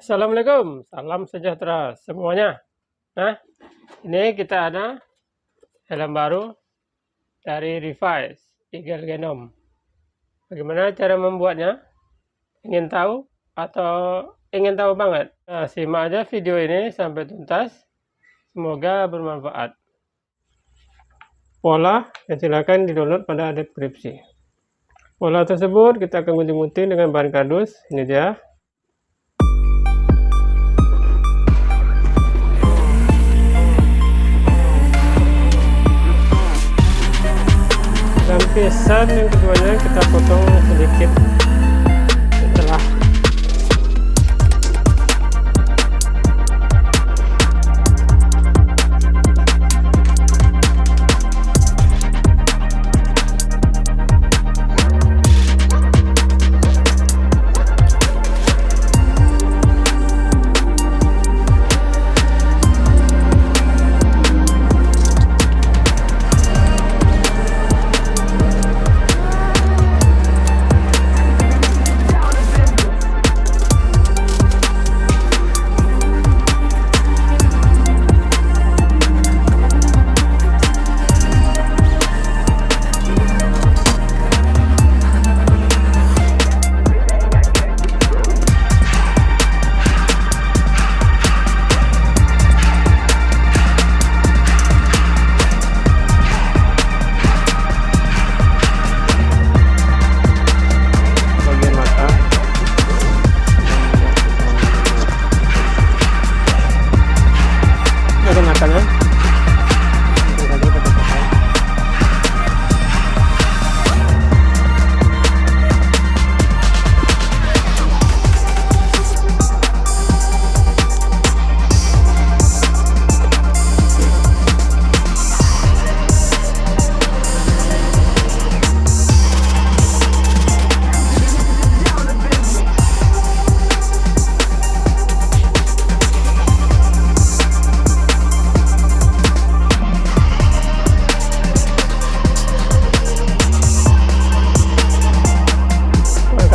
Assalamualaikum, salam sejahtera semuanya. Nah, ini kita ada helm baru dari Revice Eagle genome. Bagaimana cara membuatnya? Ingin tahu atau ingin tahu banget? Nah, simak aja video ini sampai tuntas. Semoga bermanfaat. Pola yang silakan di-download pada deskripsi. Pola tersebut kita akan gunting-gunting dengan bahan kardus. Ini dia. Lapisan yang keduanya kita potong sedikit setelah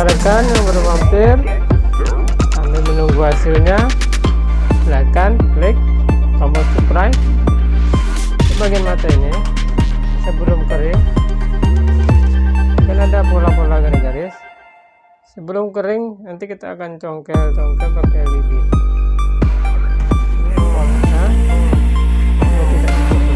rekan yang baru mampir, sambil menunggu hasilnya, silakan klik tombol subscribe di bagian mata ini sebelum kering. Dan ada pola-pola garis-garis. Sebelum kering nanti kita akan congkel-congkel pakai lidi. Ini polanya, ini tidak ditutup.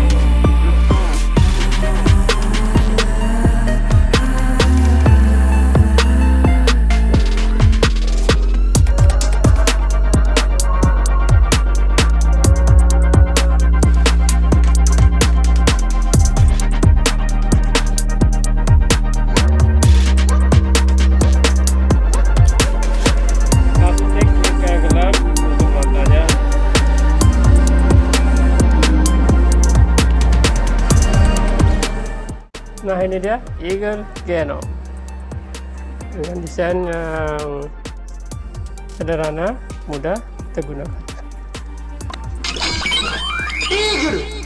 Nah, ini dia Eagle genome dengan desain yang sederhana, mudah digunakan. Eagle